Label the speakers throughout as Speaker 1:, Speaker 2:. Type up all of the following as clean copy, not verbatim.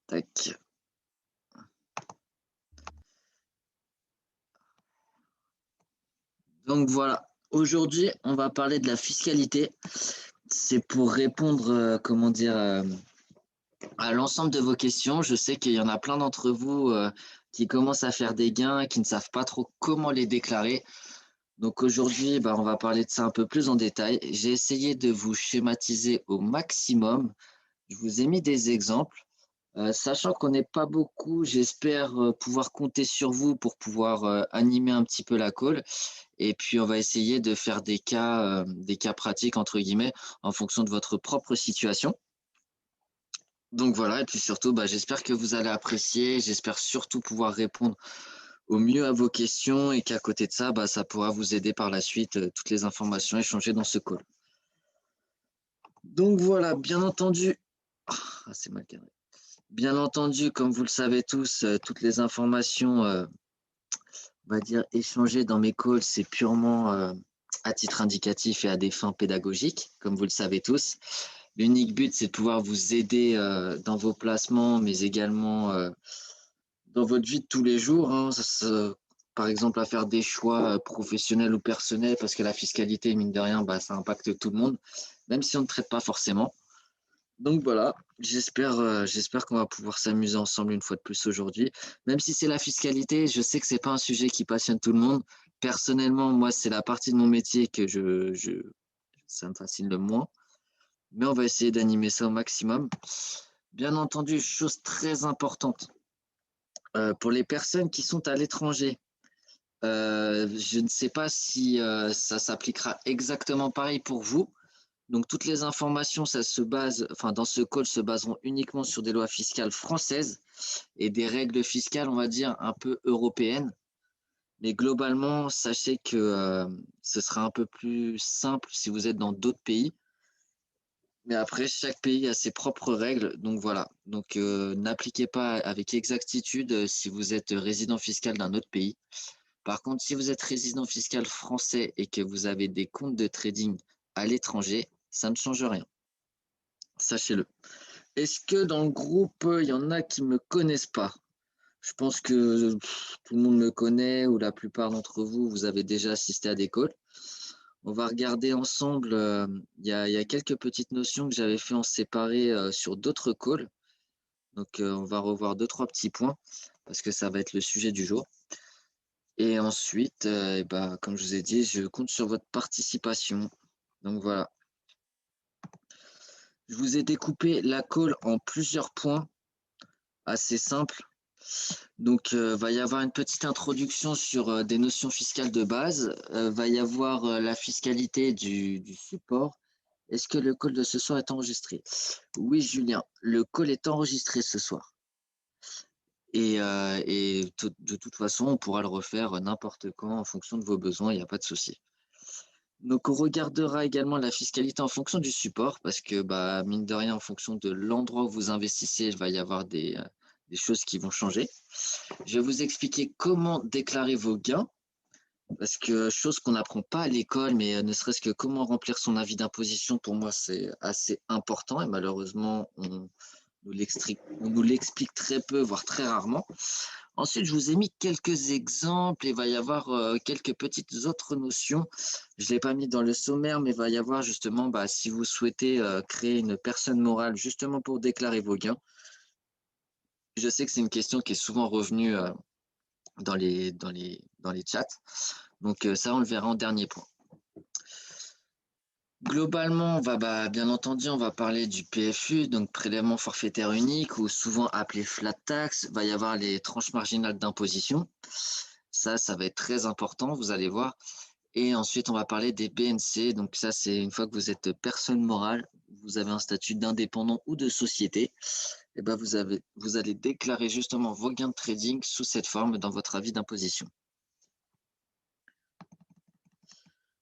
Speaker 1: Tac. Donc voilà, aujourd'hui, on va parler de la fiscalité. C'est pour répondre, comment dire, à l'ensemble de vos questions. Je sais qu'il y en a plein d'entre vous qui commencent à faire des gains et qui ne savent pas trop comment les déclarer. Donc aujourd'hui, bah, on va parler de ça un peu plus en détail. J'ai essayé de vous schématiser au maximum. Je vous ai mis des exemples. Sachant qu'on n'est pas beaucoup, j'espère pouvoir compter sur vous pour pouvoir animer un petit peu la call. Et puis, on va essayer de faire des cas pratiques, entre guillemets, en fonction de votre propre situation. Donc voilà, et puis surtout, bah, j'espère que vous allez apprécier. J'espère surtout pouvoir répondre au mieux à vos questions et qu'à côté de ça, bah, ça pourra vous aider par la suite, toutes les informations échangées dans ce call. Donc voilà, bien entendu. Ah, c'est mal carré. Bien entendu, comme vous le savez tous, toutes les informations, on va dire, échangées dans mes calls, c'est purement à titre indicatif et à des fins pédagogiques, comme vous le savez tous. L'unique but, c'est de pouvoir vous aider dans vos placements, mais également dans votre vie de tous les jours, hein. Par exemple, à faire des choix professionnels ou personnels, parce que la fiscalité, mine de rien, bah, ça impacte tout le monde, même si on ne traite pas forcément. Donc voilà, j'espère qu'on va pouvoir s'amuser ensemble une fois de plus aujourd'hui. Même si c'est la fiscalité, je sais que c'est pas un sujet qui passionne tout le monde. Personnellement, moi, c'est la partie de mon métier que ça me fascine le moins. Mais on va essayer d'animer ça au maximum. Bien entendu, chose très importante, pour les personnes qui sont à l'étranger, je ne sais pas si ça s'appliquera exactement pareil pour vous. Donc, toutes les informations, ça se base, enfin, dans ce call, se baseront uniquement sur des lois fiscales françaises et des règles fiscales, on va dire, un peu européennes. Mais globalement, sachez que ce sera un peu plus simple si vous êtes dans d'autres pays. Mais après, chaque pays a ses propres règles. Donc voilà. Donc, n'appliquez pas avec exactitude si vous êtes résident fiscal d'un autre pays. Par contre, si vous êtes résident fiscal français et que vous avez des comptes de trading à l'étranger, ça ne change rien. Sachez-le. Est-ce que dans le groupe, il y en a qui ne me connaissent pas? Je pense que tout le monde me connaît ou la plupart d'entre vous, vous avez déjà assisté à des calls. On va regarder ensemble. Il y a quelques petites notions que j'avais fait en séparé sur d'autres calls. Donc, on va revoir deux, trois petits points parce que ça va être le sujet du jour. Et ensuite, eh ben, comme je vous ai dit, je compte sur votre participation. Donc voilà. Je vous ai découpé la call en plusieurs points assez simples. Donc, va y avoir une petite introduction sur des notions fiscales de base. Va y avoir la fiscalité du support. Est-ce que le call de ce soir est enregistré? Oui, Julien, le call est enregistré ce soir. Et de toute façon, on pourra le refaire n'importe quand en fonction de vos besoins, il n'y a pas de souci. Donc, on regardera également la fiscalité en fonction du support, parce que, bah, mine de rien, en fonction de l'endroit où vous investissez, il va y avoir des choses qui vont changer. Je vais vous expliquer comment déclarer vos gains, parce que chose qu'on n'apprend pas à l'école, mais ne serait-ce que comment remplir son avis d'imposition, pour moi, c'est assez important, et malheureusement, on nous l'explique très peu, voire très rarement. Ensuite, je vous ai mis quelques exemples et il va y avoir quelques petites autres notions. Je ne l'ai pas mis dans le sommaire, mais il va y avoir justement, bah, si vous souhaitez créer une personne morale justement pour déclarer vos gains. Je sais que c'est une question qui est souvent revenue dans les chats. Donc ça, on le verra en dernier point. Globalement, bien entendu, on va parler du PFU, donc prélèvement forfaitaire unique, ou souvent appelé flat tax. Il va y avoir les tranches marginales d'imposition. Ça va être très important, vous allez voir. Et ensuite, on va parler des BNC. Donc ça, c'est une fois que vous êtes personne morale, vous avez un statut d'indépendant ou de société, et ben vous allez déclarer justement vos gains de trading sous cette forme dans votre avis d'imposition.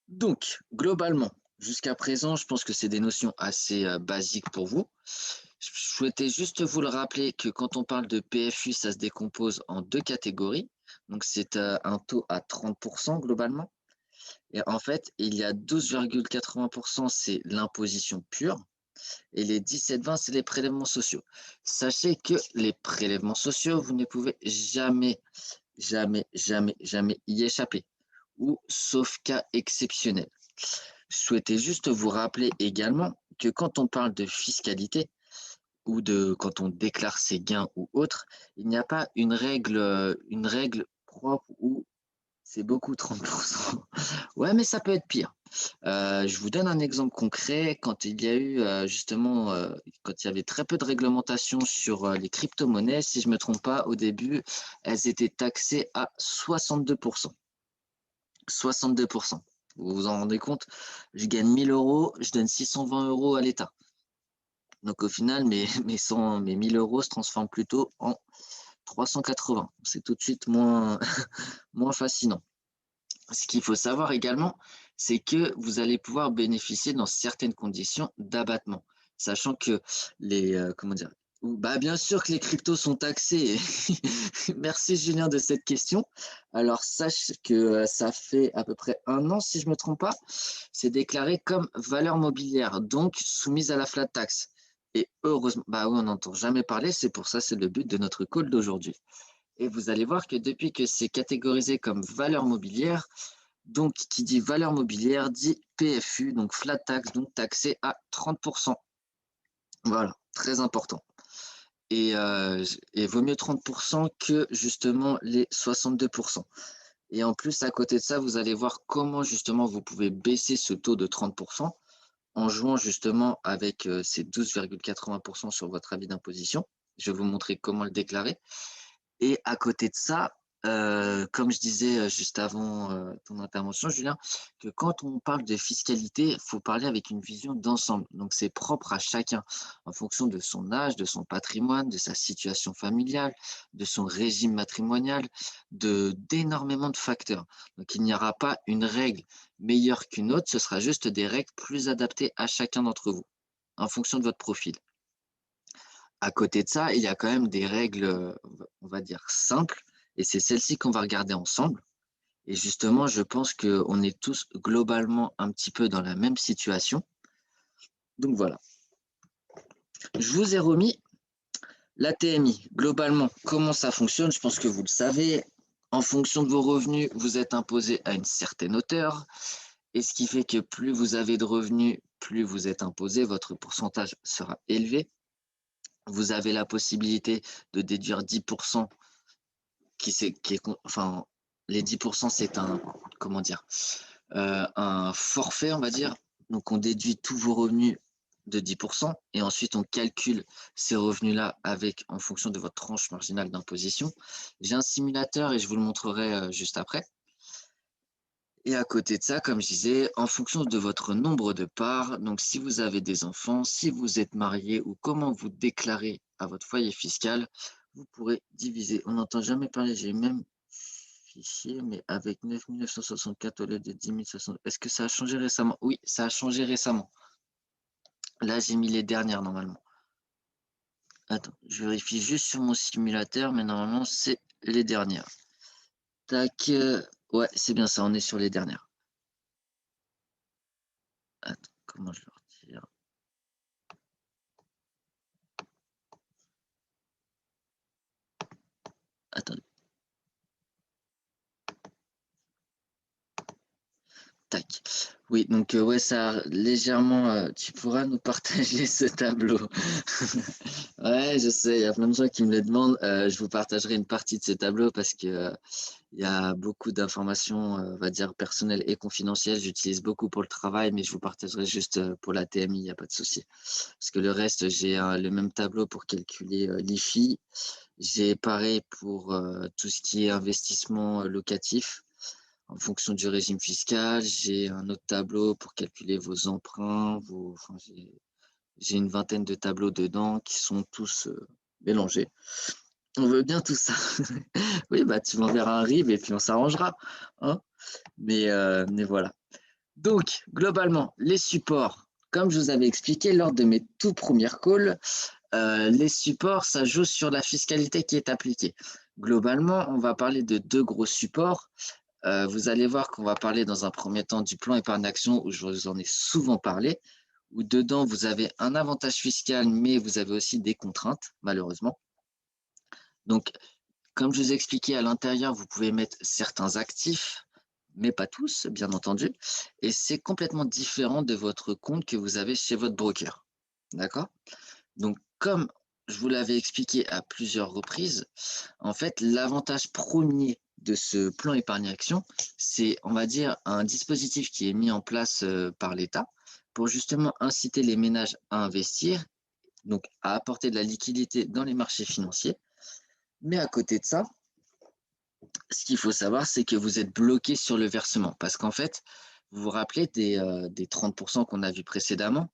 Speaker 1: Donc, globalement, jusqu'à présent, je pense que c'est des notions assez basiques pour vous. Je souhaitais juste vous le rappeler que quand on parle de PFU, ça se décompose en deux catégories. Donc, c'est un taux à 30% globalement. Et en fait, il y a 12,80%, c'est l'imposition pure. Et les 17,20, c'est les prélèvements sociaux. Sachez que les prélèvements sociaux, vous ne pouvez jamais, jamais, jamais, jamais y échapper, ou sauf cas exceptionnel. Je souhaitais juste vous rappeler également que quand on parle de fiscalité ou de quand on déclare ses gains ou autre, il n'y a pas une règle propre où c'est beaucoup 30%. Ouais, mais ça peut être pire. Je vous donne un exemple concret. Quand il y a eu justement, quand il y avait très peu de réglementation sur les crypto-monnaies, si je ne me trompe pas, au début, elles étaient taxées à 62%. 62%. Vous vous en rendez compte? Je gagne 1000 euros, je donne 620 euros à l'État. Donc au final, mes 1000 euros se transforment plutôt en 380. C'est tout de suite moins, moins fascinant. Ce qu'il faut savoir également, c'est que vous allez pouvoir bénéficier dans certaines conditions d'abattement, sachant que comment dire, bah bien sûr que les cryptos sont taxés. Merci Julien de cette question. Alors sache que ça fait à peu près un an, si je ne me trompe pas, c'est déclaré comme valeur mobilière, donc soumise à la flat tax. Et heureusement, bah oui, on n'entend jamais parler, c'est pour ça, c'est le but de notre call d'aujourd'hui. Et vous allez voir que depuis que c'est catégorisé comme valeur mobilière, donc qui dit valeur mobilière dit PFU, donc flat tax, donc taxé à 30%. Voilà, très important. Et vaut mieux 30% que justement les 62%. Et en plus, à côté de ça, vous allez voir comment justement vous pouvez baisser ce taux de 30% en jouant justement avec ces 12,80% sur votre avis d'imposition. Je vais vous montrer comment le déclarer. Et à côté de ça, comme je disais juste avant ton intervention, Julien, que quand on parle de fiscalité, il faut parler avec une vision d'ensemble. Donc, c'est propre à chacun, en fonction de son âge, de son patrimoine, de sa situation familiale, de son régime matrimonial, d'énormément de facteurs. Donc, il n'y aura pas une règle meilleure qu'une autre, ce sera juste des règles plus adaptées à chacun d'entre vous, en fonction de votre profil. À côté de ça, il y a quand même des règles, on va dire, simples, et c'est celles-ci qu'on va regarder ensemble. Et justement, je pense qu'on est tous globalement un petit peu dans la même situation. Donc voilà. Je vous ai remis la TMI. Globalement, comment ça fonctionne? Je pense que vous le savez. En fonction de vos revenus, vous êtes imposé à une certaine hauteur. Et ce qui fait que plus vous avez de revenus, plus vous êtes imposé, votre pourcentage sera élevé. Vous avez la possibilité de déduire 10%, enfin, les 10%, c'est comment dire, un forfait, on va dire. Donc, on déduit tous vos revenus de 10% et ensuite on calcule ces revenus-là en fonction de votre tranche marginale d'imposition. J'ai un simulateur et je vous le montrerai juste après. Et à côté de ça, comme je disais, en fonction de votre nombre de parts, donc si vous avez des enfants, si vous êtes marié ou comment vous déclarez à votre foyer fiscal, vous pourrez diviser. On n'entend jamais parler, j'ai même fichier, mais avec 9 964 au lieu de 10 500. Est-ce que ça a changé récemment? Oui, ça a changé récemment. Là, j'ai mis les dernières normalement. Attends, je vérifie juste sur mon simulateur, mais normalement, c'est les dernières. Tac, ouais, c'est bien ça, on est sur les dernières. Attends, comment je le retire? Attendez. Tac. Oui, donc ouais, ça a légèrement. Tu pourras nous partager ce tableau. Ouais, je sais, il y a plein de gens qui me le demandent. Je vous partagerai une partie de ce tableau parce que il y a beaucoup d'informations, on va dire, personnelles et confidentielles. J'utilise beaucoup pour le travail, mais je vous partagerai juste pour la TMI, il n'y a pas de souci. Parce que le reste, j'ai le même tableau pour calculer l'IFI. J'ai pareil pour tout ce qui est investissement locatif en fonction du régime fiscal. J'ai un autre tableau pour calculer vos emprunts. Enfin, j'ai une vingtaine de tableaux dedans qui sont tous mélangés. On veut bien tout ça. Oui, bah tu m'enverras un RIB et puis on s'arrangera, hein. Mais voilà. Donc, globalement, les supports, comme je vous avais expliqué lors de mes tout premières calls, les supports, ça joue sur la fiscalité qui est appliquée. Globalement, on va parler de deux gros supports. Vous allez voir qu'on va parler dans un premier temps du plan épargne action où je vous en ai souvent parlé, où dedans, vous avez un avantage fiscal, mais vous avez aussi des contraintes, malheureusement. Donc, comme je vous ai expliqué, à l'intérieur, vous pouvez mettre certains actifs, mais pas tous, bien entendu. Et c'est complètement différent de votre compte que vous avez chez votre broker. D'accord? Donc, comme je vous l'avais expliqué à plusieurs reprises, en fait, l'avantage premier de ce plan épargne-action, c'est, on va dire, un dispositif qui est mis en place par l'État pour justement inciter les ménages à investir, donc à apporter de la liquidité dans les marchés financiers. Mais à côté de ça, ce qu'il faut savoir, c'est que vous êtes bloqué sur le versement. Parce qu'en fait, vous vous rappelez des 30% qu'on a vus précédemment.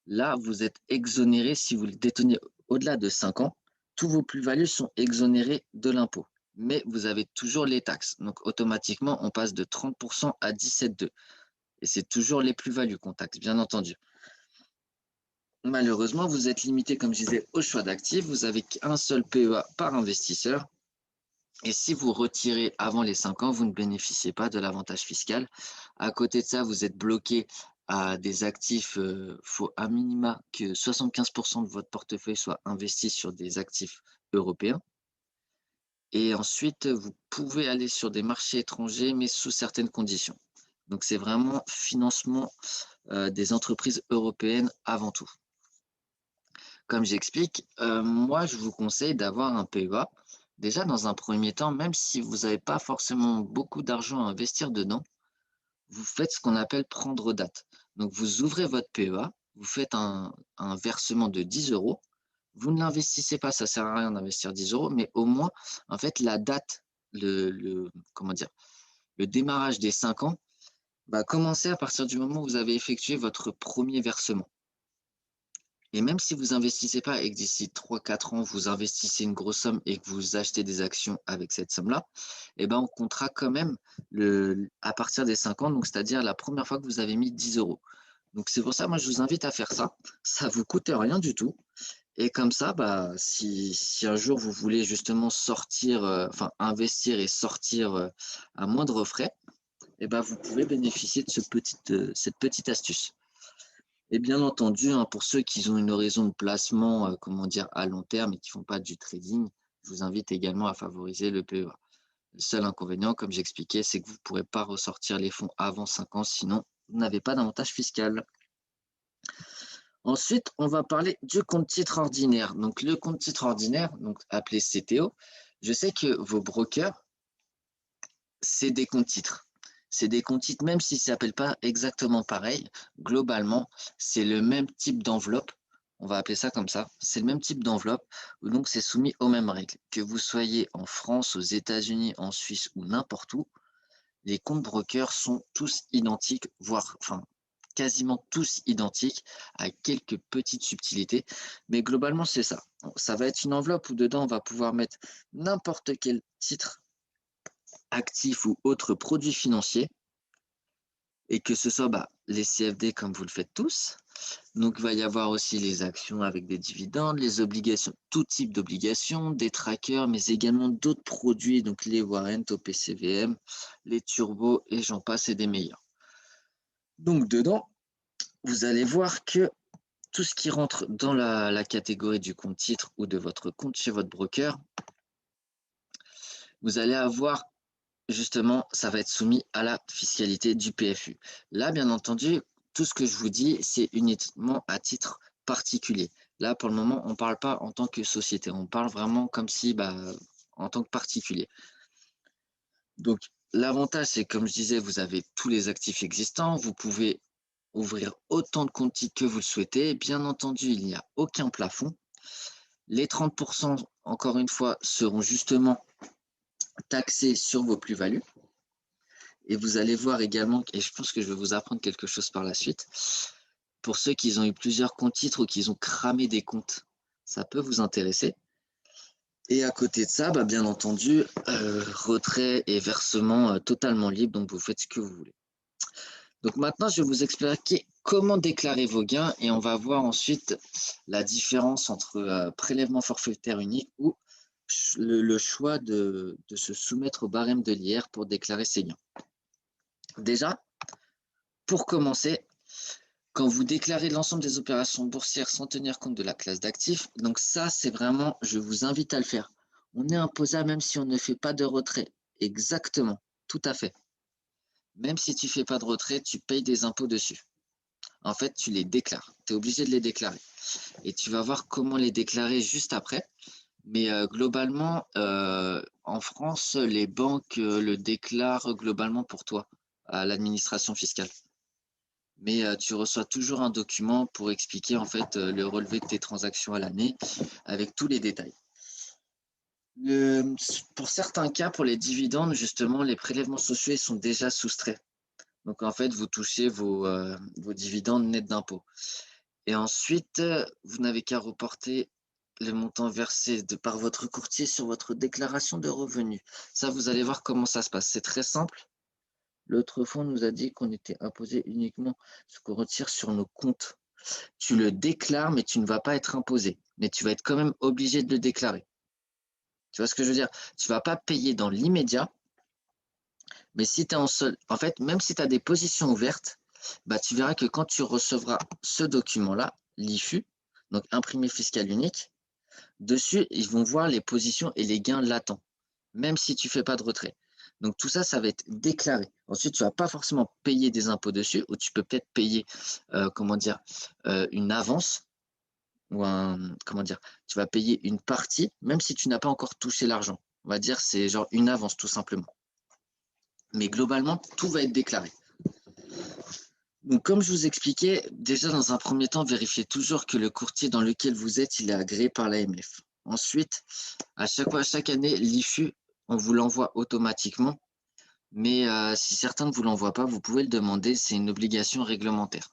Speaker 1: Là, vous êtes exonéré si vous le détenez au-delà de 5 ans. Tous vos plus-values sont exonérées de l'impôt. Mais vous avez toujours les taxes. Donc, automatiquement, on passe de 30% à 17,2. Et c'est toujours les plus-values qu'on taxe, bien entendu. Malheureusement, vous êtes limité, comme je disais, au choix d'actifs. Vous avez qu'un seul PEA par investisseur. Et si vous retirez avant les 5 ans, vous ne bénéficiez pas de l'avantage fiscal. À côté de ça, vous êtes bloqué à des actifs. Il faut à minima que 75% de votre portefeuille soit investi sur des actifs européens. Et ensuite, vous pouvez aller sur des marchés étrangers, mais sous certaines conditions. Donc, c'est vraiment financement des entreprises européennes avant tout. Comme j'explique, moi, je vous conseille d'avoir un PEA. Déjà, dans un premier temps, même si vous n'avez pas forcément beaucoup d'argent à investir dedans, vous faites ce qu'on appelle prendre date. Donc, vous ouvrez votre PEA, vous faites un versement de 10 euros. Vous ne l'investissez pas, ça ne sert à rien d'investir 10 euros, mais au moins, en fait, la date, comment dire, le démarrage des 5 ans va commencer à partir du moment où vous avez effectué votre premier versement. Et même si vous investissez pas et que d'ici 3-4 ans, vous investissez une grosse somme et que vous achetez des actions avec cette somme-là, eh ben, on comptera quand même à partir des 5 ans, donc c'est-à-dire la première fois que vous avez mis 10 euros. Donc c'est pour ça, moi, je vous invite à faire ça. Ça ne vous coûte rien du tout. Et comme ça, bah, si un jour vous voulez justement sortir, enfin investir et sortir à moindre frais, eh ben, vous pouvez bénéficier de cette petite astuce. Et bien entendu, hein, pour ceux qui ont une horizon de placement, comment dire, à long terme et qui ne font pas du trading, je vous invite également à favoriser le PEA. Le seul inconvénient, comme j'expliquais, c'est que vous ne pourrez pas ressortir les fonds avant 5 ans, sinon vous n'avez pas d'avantage fiscal. Ensuite, on va parler du compte titre ordinaire. Donc, le compte titre ordinaire, donc appelé CTO, je sais que vos brokers, c'est des comptes titres. C'est des comptes titres, même s'ils ne s'appellent pas exactement pareil. Globalement, c'est le même type d'enveloppe. On va appeler ça comme ça. C'est le même type d'enveloppe, où donc c'est soumis aux mêmes règles. Que vous soyez en France, aux États-Unis, en Suisse ou n'importe où, les comptes brokers sont tous identiques, voire enfin, quasiment tous identiques, à quelques petites subtilités. Mais globalement, c'est ça. Ça va être une enveloppe où dedans, on va pouvoir mettre n'importe quel titre actif ou autre produit financier, et que ce soit les CFD comme vous le faites tous. Donc, il va y avoir aussi les actions avec des dividendes, les obligations, tout type d'obligations, des trackers, mais également d'autres produits, donc les warrants, OPCVM, les turbos, et j'en passe et des meilleurs. Donc, dedans, vous allez voir que tout ce qui rentre dans la catégorie du compte titre ou de votre compte chez votre broker, vous allez avoir justement, ça va être soumis à la fiscalité du PFU. Là, bien entendu, tout ce que je vous dis, c'est uniquement à titre particulier. Là, pour le moment, on ne parle pas en tant que société, on parle vraiment comme si, en tant que particulier. Donc, l'avantage, c'est comme je disais, vous avez tous les actifs existants, vous pouvez ouvrir autant de comptes titres que vous le souhaitez. Bien entendu, il n'y a aucun plafond. Les 30%, encore une fois, seront justement taxés sur vos plus-values. Et vous allez voir également, et je pense que je vais vous apprendre quelque chose par la suite, pour ceux qui ont eu plusieurs comptes titres ou qui ont cramé des comptes, ça peut vous intéresser. Et à côté de ça, bien entendu, retrait et versement totalement libre, donc vous faites ce que vous voulez. Donc maintenant, je vais vous expliquer comment déclarer vos gains et on va voir ensuite la différence entre prélèvement forfaitaire unique ou le choix de se soumettre au barème de l'IR pour déclarer ses gains. Déjà, pour commencer, Quand vous déclarez l'ensemble des opérations boursières sans tenir compte de la classe d'actifs, donc ça, c'est vraiment, je vous invite à le faire. On est imposable même si on ne fait pas de retrait. Exactement, tout à fait. Même si tu ne fais pas de retrait, tu payes des impôts dessus. En fait, tu les déclares. Tu es obligé de les déclarer. Et tu vas voir comment les déclarer juste après. Mais globalement, en France, les banques le déclarent globalement pour toi à l'administration fiscale. Mais tu reçois toujours un document pour expliquer en fait le relevé de tes transactions à l'année avec tous les détails. Pour certains cas, pour les dividendes, justement, les prélèvements sociaux ils sont déjà soustraits. Donc en fait, vous touchez vos dividendes nets d'impôts. Et ensuite, vous n'avez qu'à reporter le montant versé par votre courtier sur votre déclaration de revenus. Ça, vous allez voir comment ça se passe. C'est très simple. L'autre fois, on nous a dit qu'on était imposé uniquement ce qu'on retire sur nos comptes. Tu le déclares, mais tu ne vas pas être imposé. Mais tu vas être quand même obligé de le déclarer. Tu vois ce que je veux dire? Tu ne vas pas payer dans l'immédiat, mais si tu es en sol, en fait, même si tu as des positions ouvertes, bah, tu verras que quand tu recevras ce document-là, l'IFU, donc imprimé fiscal unique, dessus, ils vont voir les positions et les gains latents, même si tu ne fais pas de retrait. Donc tout ça, ça va être déclaré. Ensuite, tu ne vas pas forcément payer des impôts dessus, ou tu peux peut-être payer, comment dire, une avance, ou comment dire, tu vas payer une partie, même si tu n'as pas encore touché l'argent. On va dire c'est genre une avance tout simplement. Mais globalement, tout va être déclaré. Donc, comme je vous expliquais, déjà dans un premier temps, vérifiez toujours que le courtier dans lequel vous êtes, il est agréé par l'AMF. Ensuite, à chaque année, l'IFU, on vous l'envoie automatiquement. Mais si certains ne vous l'envoient pas, vous pouvez le demander, c'est une obligation réglementaire.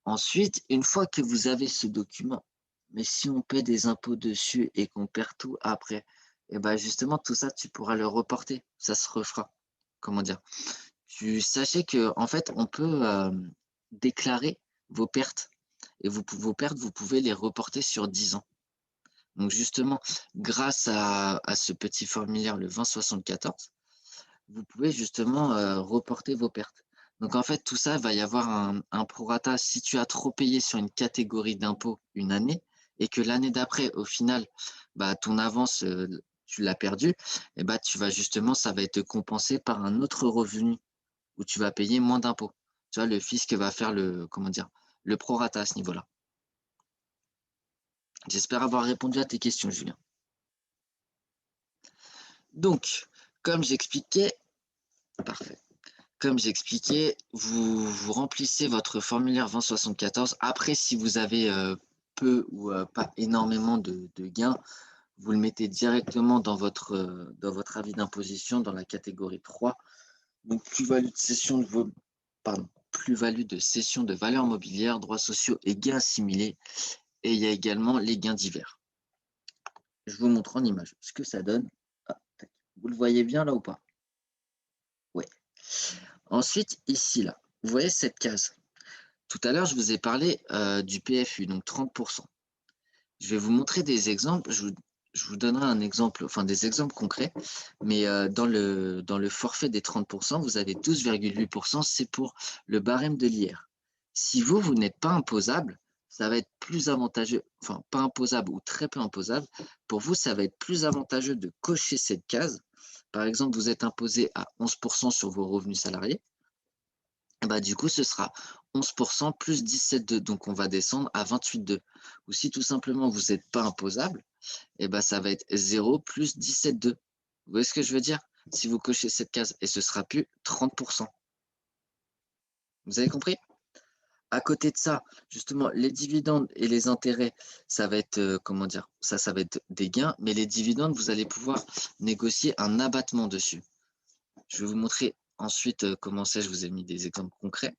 Speaker 1: Ensuite, une fois que vous avez ce document, mais si on paie des impôts dessus et qu'on perd tout après, et ben justement, tout ça, tu pourras le reporter. Ça se refera. Comment dire? Sachez que en fait, on peut déclarer vos pertes. Et vos pertes, vous pouvez les reporter sur 10 ans. Donc justement, grâce à ce petit formulaire, le 2074, vous pouvez justement reporter vos pertes. Donc en fait, tout ça, il va y avoir un prorata. Si tu as trop payé sur une catégorie d'impôt une année et que l'année d'après, au final, bah, ton avance, tu l'as perdue, et bah, tu vas justement, ça va être compensé par un autre revenu où tu vas payer moins d'impôts. Tu vois, le fisc va faire comment dire, le prorata à ce niveau-là. J'espère avoir répondu à tes questions, Julien. Donc, comme j'expliquais, parfait. Comme j'expliquais, vous remplissez votre formulaire 2074. Après, si vous avez peu ou pas énormément de gains, vous le mettez directement dans votre avis d'imposition dans la catégorie 3. Donc, plus-value de cession de plus-value de cession de valeurs mobilières, droits sociaux et gains assimilés. Et il y a également les gains divers. Je vous montre en image ce que ça donne. Ah, vous le voyez bien là ou pas? Oui. Ensuite, ici, là, vous voyez cette case. Tout à l'heure, je vous ai parlé du PFU, donc 30%. Je vais vous montrer des exemples. Je vous donnerai un exemple, enfin des exemples concrets. Mais dans le forfait des 30%, vous avez 12,8%, c'est pour le barème de l'IR. Si vous n'êtes pas imposable, ça va être plus avantageux, enfin pas imposable ou très peu imposable. Pour vous, ça va être plus avantageux de cocher cette case. Par exemple, vous êtes imposé à 11% sur vos revenus salariés. Et bah, du coup, ce sera 11% plus 17,2. Donc, on va descendre à 28,2. Ou si tout simplement vous n'êtes pas imposable, et bah, ça va être 0 plus 17,2. Vous voyez ce que je veux dire? Si vous cochez cette case, et ce sera plus 30%. Vous avez compris? À côté de ça, justement, les dividendes et les intérêts, ça va être, comment dire, ça va être des gains, mais les dividendes, vous allez pouvoir négocier un abattement dessus. Je vais vous montrer ensuite comment c'est, je vous ai mis des exemples concrets.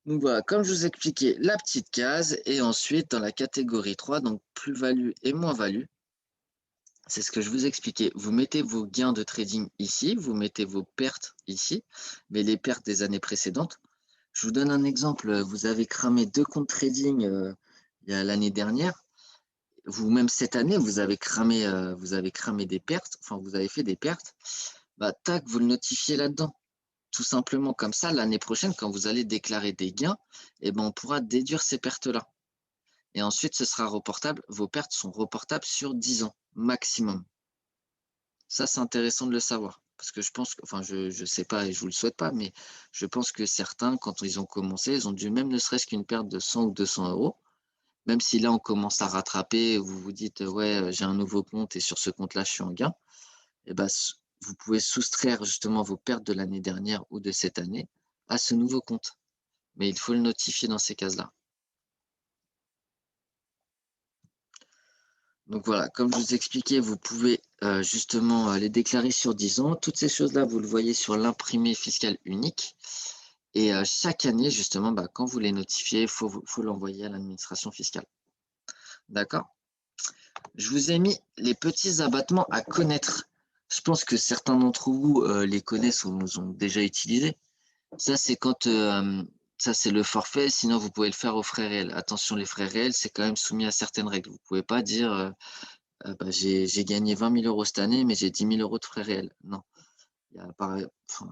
Speaker 1: Donc voilà, comme je vous expliquais, la petite case, et ensuite dans la catégorie 3, donc plus-value et moins-value, c'est ce que je vous expliquais. Vous mettez vos gains de trading ici, vous mettez vos pertes ici, mais les pertes des années précédentes. Je vous donne un exemple, vous avez cramé 2 comptes trading l'année dernière, vous-même cette année, vous avez cramé des pertes, enfin vous avez fait des pertes, bah tac, vous le notifiez là-dedans. tout simplement comme ça, l'année prochaine, quand vous allez déclarer des gains, eh ben, on pourra déduire ces pertes-là. Et ensuite, ce sera reportable. Vos pertes sont reportables sur 10 ans maximum. Ça, c'est intéressant de le savoir. Parce que je pense que, enfin, je ne sais pas et je ne vous le souhaite pas, mais je pense que certains, quand ils ont commencé, ils ont dû même ne serait-ce qu'une perte de 100 ou 200 euros. Même si là, on commence à rattraper, vous vous dites, ouais, j'ai un nouveau compte et sur ce compte-là, je suis en gain. Et ben, vous pouvez soustraire justement vos pertes de l'année dernière ou de cette année à ce nouveau compte. Mais il faut le notifier dans ces cases-là. Donc voilà, comme je vous expliquais, vous pouvez justement les déclarer sur 10 ans. Toutes ces choses-là, vous le voyez sur l'imprimé fiscal unique. Et chaque année, justement, bah, quand vous les notifiez, il faut l'envoyer à l'administration fiscale. D'accord? Je vous ai mis les petits abattements à connaître. Je pense que certains d'entre vous les connaissent ou nous ont déjà utilisés. Ça, c'est quand ça, c'est le forfait. Sinon, vous pouvez le faire aux frais réels. Attention, les frais réels, c'est quand même soumis à certaines règles. Vous ne pouvez pas dire bah, j'ai gagné 20 000 euros cette année, mais j'ai 10 000 euros de frais réels. Non.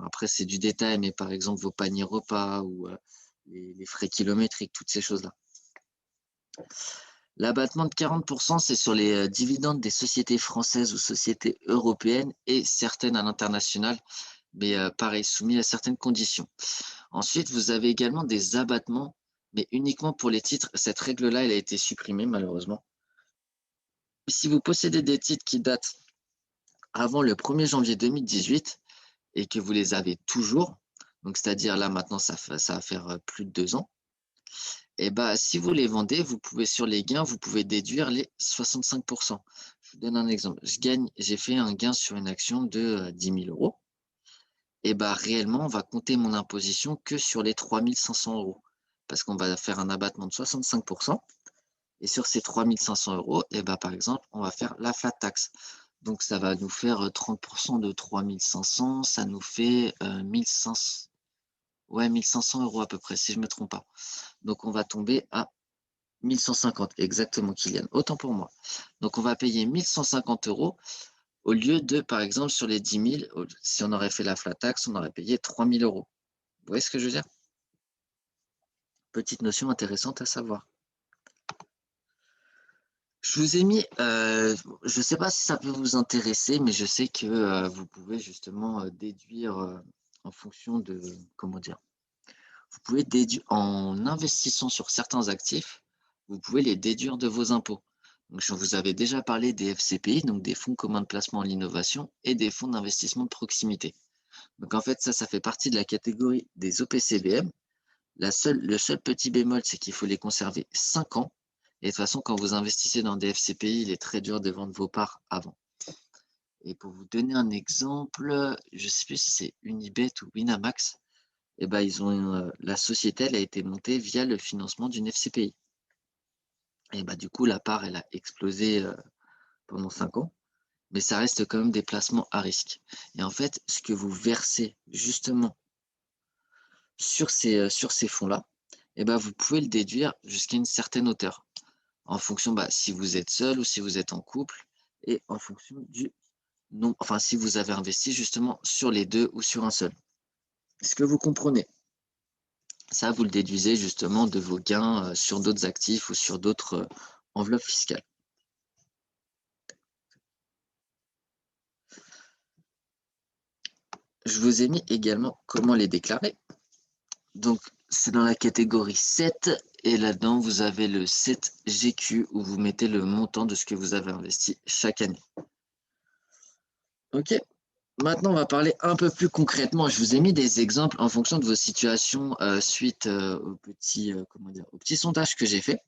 Speaker 1: Après, c'est du détail, mais par exemple, vos paniers repas ou les frais kilométriques, toutes ces choses-là. L'abattement de 40%, c'est sur les dividendes des sociétés françaises ou sociétés européennes et certaines à l'international, mais pareil, soumis à certaines conditions. Ensuite, vous avez également des abattements, mais uniquement pour les titres. Cette règle-là, elle a été supprimée malheureusement. Si vous possédez des titres qui datent avant le 1er janvier 2018 et que vous les avez toujours, donc c'est-à-dire là maintenant, ça va faire plus de 2 ans, et bah, si vous les vendez, vous pouvez sur les gains, vous pouvez déduire les 65%. Je vous donne un exemple. J'ai fait un gain sur une action de 10 000 euros. Et bah, réellement, on va compter mon imposition que sur les 3 500 euros. Parce qu'on va faire un abattement de 65%. Et sur ces 3 500 euros, et bah, par exemple, on va faire la flat tax. Donc, ça va nous faire 30% de 3 500. Ça nous fait 1500, ouais, 1500 euros à peu près, si je ne me trompe pas. Donc, on va tomber à 1150, exactement, Kylian. Autant pour moi. Donc, on va payer 1150 euros au lieu de, par exemple, sur les 10 000, si on aurait fait la flat tax, on aurait payé 3 000 euros. Vous voyez ce que je veux dire? Petite notion intéressante à savoir. Je vous ai mis, je ne sais pas si ça peut vous intéresser, mais je sais que vous pouvez justement déduire en fonction de, comment dire, vous pouvez déduire en investissant sur certains actifs, vous pouvez les déduire de vos impôts. Donc, je vous avais déjà parlé des FCPI, donc des fonds communs de placement en l'innovation et des fonds d'investissement de proximité. Donc en fait, ça fait partie de la catégorie des OPCVM. Le seul petit bémol, c'est qu'il faut les conserver 5 ans. Et de toute façon, quand vous investissez dans des FCPI, il est très dur de vendre vos parts avant. Et pour vous donner un exemple, je ne sais plus si c'est Unibet ou Winamax, eh ben, la société elle a été montée via le financement d'une FCPI. Et bah, du coup, la part, elle a explosé pendant 5 ans, mais ça reste quand même des placements à risque. Et en fait, ce que vous versez justement sur ces fonds-là, eh ben, vous pouvez le déduire jusqu'à une certaine hauteur, en fonction si vous êtes seul ou si vous êtes en couple, et en fonction du nombre, enfin si vous avez investi justement sur les deux ou sur un seul. Est-ce que vous comprenez? Ça, vous le déduisez justement de vos gains sur d'autres actifs ou sur d'autres enveloppes fiscales. Je vous ai mis également comment les déclarer. Donc, c'est dans la catégorie 7 et là-dedans, vous avez le 7GQ où vous mettez le montant de ce que vous avez investi chaque année. Ok, maintenant, on va parler un peu plus concrètement. Je vous ai mis des exemples en fonction de vos situations suite au petit sondage que j'ai fait.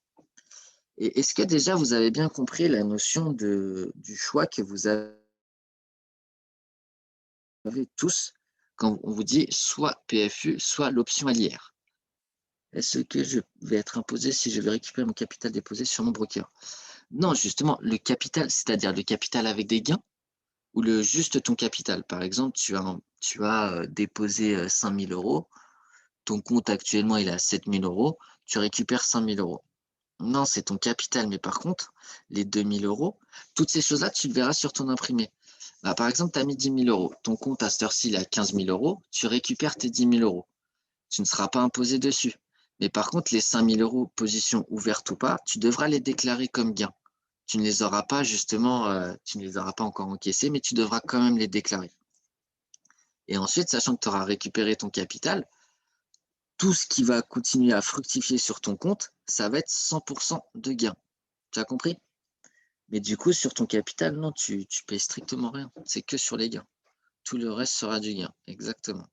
Speaker 1: Et est-ce que déjà, vous avez bien compris la notion du choix que vous avez tous quand on vous dit soit PFU, soit l'option à l'IR? Est-ce que je vais être imposé si je vais récupérer mon capital déposé sur mon broker? Non, justement, le capital, c'est-à-dire le capital avec des gains ou juste ton capital. Par exemple, tu as déposé 5 000 euros, ton compte actuellement il est à 7 000 euros, tu récupères 5 000 euros. Non, c'est ton capital, mais par contre, les 2 000 euros, toutes ces choses-là, tu le verras sur ton imprimé. Bah, par exemple, tu as mis 10 000 euros. Ton compte à cette heure-ci, il est à 15 000 euros. Tu récupères tes 10 000 euros. Tu ne seras pas imposé dessus. Mais par contre, les 5 000 euros, position ouverte ou pas, tu devras les déclarer comme gain. Tu ne les auras pas justement, tu ne les auras pas encore encaissés, mais tu devras quand même les déclarer. Et ensuite, sachant que tu auras récupéré ton capital, tout ce qui va continuer à fructifier sur ton compte, ça va être 100% de gain. Tu as compris? Mais du coup, sur ton capital, non, tu payes strictement rien. C'est que sur les gains. Tout le reste sera du gain. Exactement.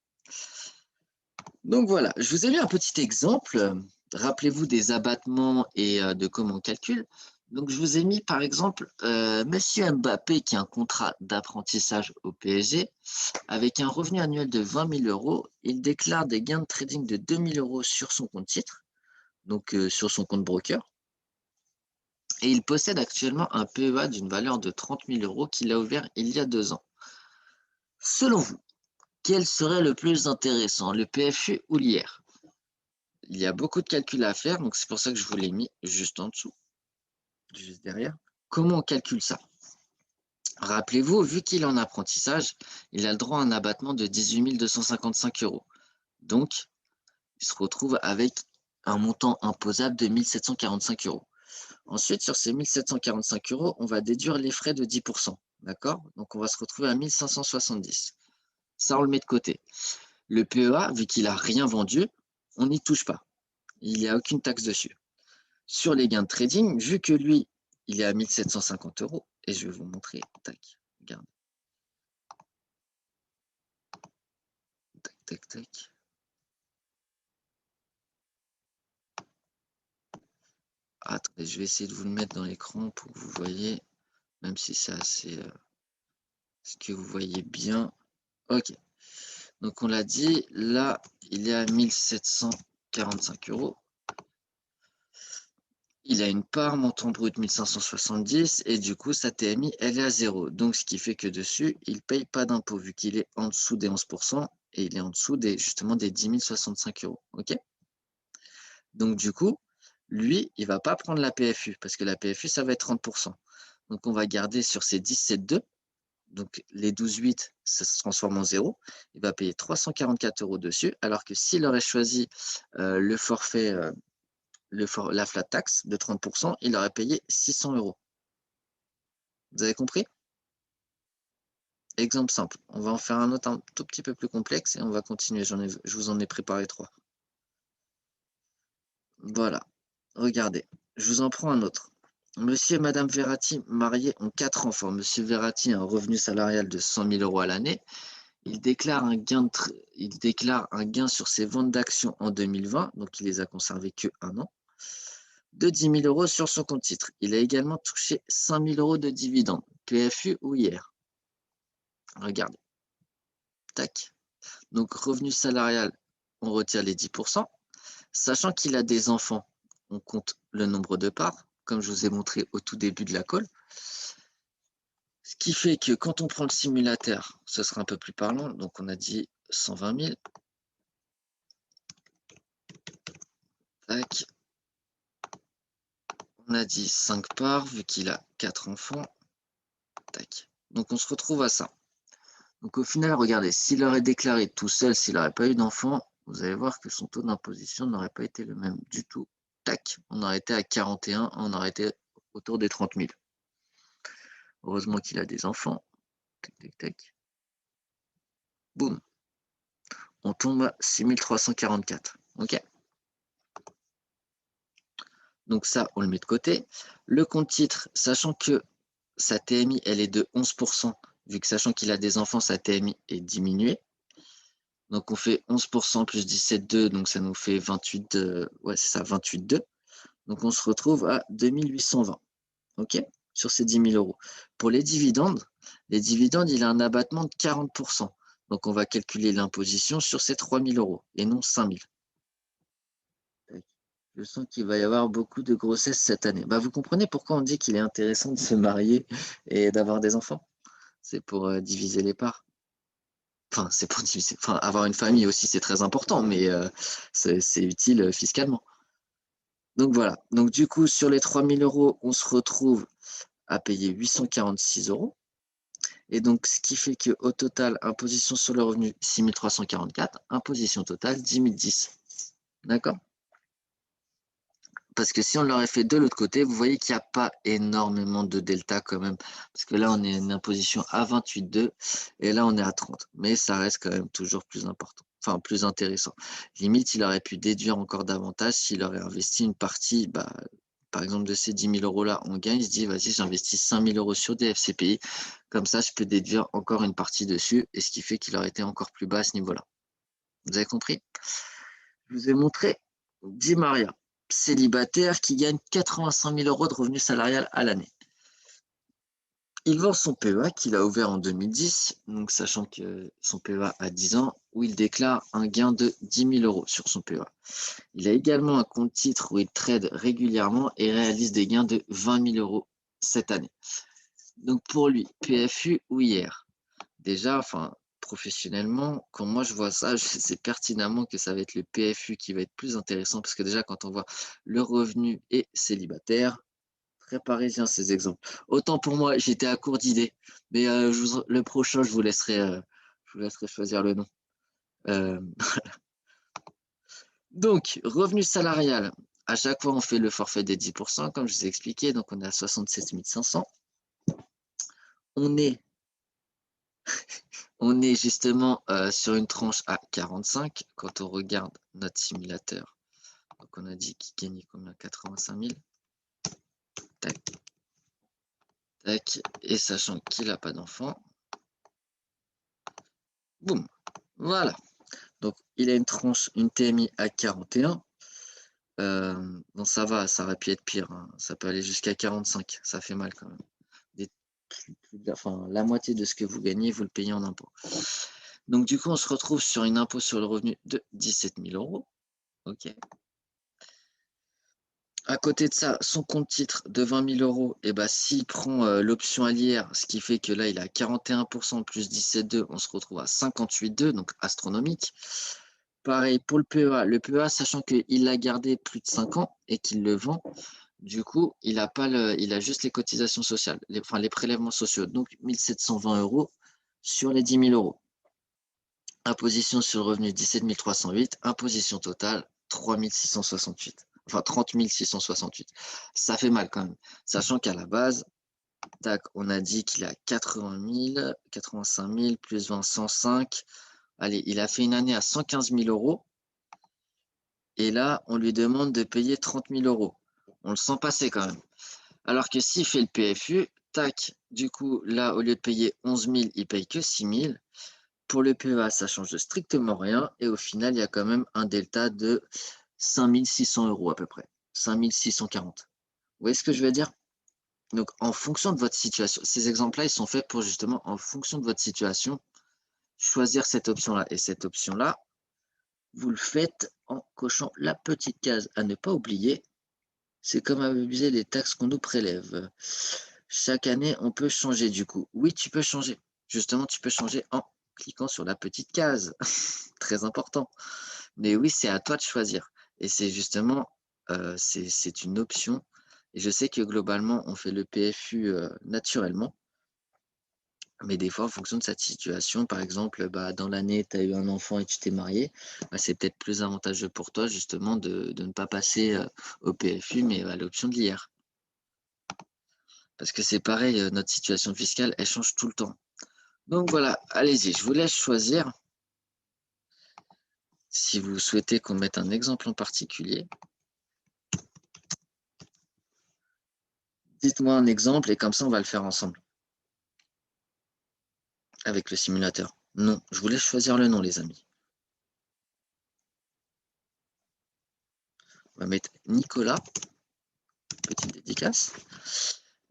Speaker 1: Donc voilà, je vous ai mis un petit exemple. Rappelez-vous des abattements et de comment on calcule. Donc je vous ai mis par exemple Monsieur Mbappé qui a un contrat d'apprentissage au PSG avec un revenu annuel de 20 000 euros. Il déclare des gains de trading de 2 000 euros sur son compte titre, donc sur son compte broker. Et il possède actuellement un PEA d'une valeur de 30 000 euros qu'il a ouvert il y a 2 ans. Selon vous, quel serait le plus intéressant, le PFU ou l'IR? Il y a beaucoup de calculs à faire, donc c'est pour ça que je vous l'ai mis juste en dessous, juste derrière. Comment on calcule ça? Rappelez-vous, vu qu'il est en apprentissage, il a le droit à un abattement de 18 255 euros. Donc, il se retrouve avec un montant imposable de 1 745 euros. Ensuite, sur ces 1 745 euros, on va déduire les frais de 10%. D'accord? Donc, on va se retrouver à 1 570. Ça, on le met de côté. Le PEA, vu qu'il n'a rien vendu, on n'y touche pas. Il n'y a aucune taxe dessus. Sur les gains de trading, vu que lui, il est à 1 750 euros, et je vais vous montrer, tac, regarde. Tac, tac, tac. Attendez, je vais essayer de vous le mettre dans l'écran pour que vous voyez, même si c'est assez... ce que vous voyez bien. Ok. Donc on l'a dit, là, il est à 1 745 euros. Il a une part, montant brut 1 570, et du coup, sa TMI, elle est à 0. Donc, ce qui fait que dessus, il ne paye pas d'impôt, vu qu'il est en dessous des 11%, et il est en dessous justement des 10 065 euros. OK? Donc, du coup, lui, il ne va pas prendre la PFU, parce que la PFU, ça va être 30%. Donc, on va garder sur ses 17,2. Donc, les 12,8, ça se transforme en 0. Il va payer 344 euros dessus, alors que s'il aurait choisi le forfait... la flat tax de 30%, il aurait payé 600 euros. Vous avez compris? Exemple simple. On va en faire un autre un tout petit peu plus complexe et on va continuer. Je vous en ai préparé 3. Voilà. Regardez. Je vous en prends un autre. Monsieur et Madame Verratti, mariés, ont 4 enfants. Monsieur Verratti a un revenu salarial de 100 000 euros à l'année. Il déclare un gain sur ses ventes d'actions en 2020, donc il les a conservées que 1 an, de 10 000 euros sur son compte titre. Il a également touché 5 000 euros de dividendes, PFU ou IR. Regardez. Tac. Donc, revenu salarial, on retire les 10%. Sachant qu'il a des enfants, on compte le nombre de parts, comme je vous ai montré au tout début de la call. Ce qui fait que quand on prend le simulateur, ce sera un peu plus parlant. Donc, on a dit 120 000. Tac. On a dit 5 parts, vu qu'il a 4 enfants. Tac. Donc, on se retrouve à ça. Donc, au final, regardez, s'il aurait déclaré tout seul, s'il n'aurait pas eu d'enfant, vous allez voir que son taux d'imposition n'aurait pas été le même du tout. Tac, on aurait été à 41, on aurait été autour des 30 000. Heureusement qu'il a des enfants. Tac, tac, tac. Boum. On tombe à 6 344. OK? Donc ça, on le met de côté. Le compte titre, sachant que sa TMI, elle est de 11%, vu que sachant qu'il a des enfants, sa TMI est diminuée. Donc on fait 11% plus 17,2, donc ça nous fait 28, ouais, c'est ça, 28,2. Donc on se retrouve à 2820. OK? Sur ces 10 000 euros. Pour les dividendes, il a un abattement de 40%. Donc on va calculer l'imposition sur ces 3 000 euros et non 5 000. Je sens qu'il va y avoir beaucoup de grossesses cette année. Bah, vous comprenez pourquoi on dit qu'il est intéressant de se marier et d'avoir des enfants? C'est pour diviser les parts. Enfin, c'est pour diviser. Enfin, avoir une famille aussi, c'est très important, mais c'est utile fiscalement. Donc voilà. Donc du coup, sur les 3 000 euros, on se retrouve à payer 846 euros. Et donc, ce qui fait qu'au total, imposition sur le revenu, 6 344, imposition totale, 10 010. D'accord? Parce que si on l'aurait fait de l'autre côté, vous voyez qu'il n'y a pas énormément de delta quand même. Parce que là, on est une imposition à 28,2 et là, on est à 30. Mais ça reste quand même toujours plus important, enfin plus intéressant. Limite, il aurait pu déduire encore davantage s'il aurait investi une partie, bah, par exemple, de ces 10 000 euros-là en gain. Il se dit, vas-y, j'investis 5 000 euros sur des FCPI. Comme ça, je peux déduire encore une partie dessus. Et ce qui fait qu'il aurait été encore plus bas à ce niveau-là. Vous avez compris? Je vous ai montré 10 Maria, célibataire qui gagne 85 000 euros de revenus salarial à l'année. Il vend son PEA qu'il a ouvert en 2010, donc sachant que son PEA a 10 ans, où il déclare un gain de 10 000 euros sur son PEA. Il a également un compte titre où il trade régulièrement et réalise des gains de 20 000 euros cette année. Donc pour lui, PFU ou IR? Déjà, enfin, professionnellement, quand moi je vois ça, je sais pertinemment que ça va être le PFU qui va être plus intéressant parce que déjà, quand on voit le revenu et célibataire, très parisien ces exemples. Autant pour moi, j'étais à court d'idées, mais le prochain, je vous laisserai choisir le nom. Euh, donc, revenu salarial. À chaque fois, on fait le forfait des 10%, comme je vous ai expliqué. Donc, on est à 67 500. On est On est justement sur une tranche à 45 quand on regarde notre simulateur. Donc on a dit qu'il gagnait combien? 85 000. Tac, tac. Et sachant qu'il n'a pas d'enfant. Boum. Voilà. Donc il a une tranche, une TMI à 41. Bon, ça va, ça aurait pu être pire, hein. Ça peut aller jusqu'à 45. Ça fait mal quand même. Enfin, la moitié de ce que vous gagnez, vous le payez en impôt. Donc du coup, on se retrouve sur une impôt sur le revenu de 17 000 euros. OK. À côté de ça, son compte titre de 20 000 euros, et bah, s'il prend l'option à l'IR, ce qui fait que là, il a 41% plus 17,2, on se retrouve à 58,2, donc astronomique. Pareil pour le PEA, sachant qu'il l'a gardé plus de 5 ans et qu'il le vend, du coup, il a juste les cotisations sociales, enfin les prélèvements sociaux, donc 1 720 euros sur les 10 000 euros. Imposition sur le revenu 17 308, imposition totale 3 668. Enfin 30 668. Ça fait mal quand même. Sachant qu'à la base, tac, on a dit qu'il a 80 000, 85 000, plus 20, 105. Allez, il a fait une année à 115 000 euros. Et là, on lui demande de payer 30 000 euros. On le sent passer quand même. Alors que s'il fait le PFU, tac, du coup, là, au lieu de payer 11 000, il paye que 6 000. Pour le PEA, ça change strictement rien. Et au final, il y a quand même un delta de 5 600 euros à peu près. 5 640. Vous voyez ce que je veux dire? Donc, en fonction de votre situation, ces exemples-là, ils sont faits pour justement, en fonction de votre situation, choisir cette option-là. Et cette option-là, vous le faites en cochant la petite case à ne pas oublier. C'est comme abuser les taxes qu'on nous prélève. Chaque année, on peut changer du coup. Oui, tu peux changer. Justement, tu peux changer en cliquant sur la petite case. Très important. Mais oui, c'est à toi de choisir. Et c'est justement, c'est une option. Et je sais que globalement, on fait le PFU naturellement. Mais des fois, en fonction de cette situation, par exemple, bah, dans l'année, tu as eu un enfant et tu t'es marié, bah, c'est peut-être plus avantageux pour toi justement de ne pas passer au PFU, mais à l'option de l'IR. Parce que c'est pareil, notre situation fiscale, elle change tout le temps. Donc voilà, allez-y, je vous laisse choisir. Si vous souhaitez qu'on mette un exemple en particulier, dites-moi un exemple et comme ça, on va le faire ensemble avec le simulateur. Non, je vous laisse choisir le nom, les amis. On va mettre Nicolas, petite dédicace.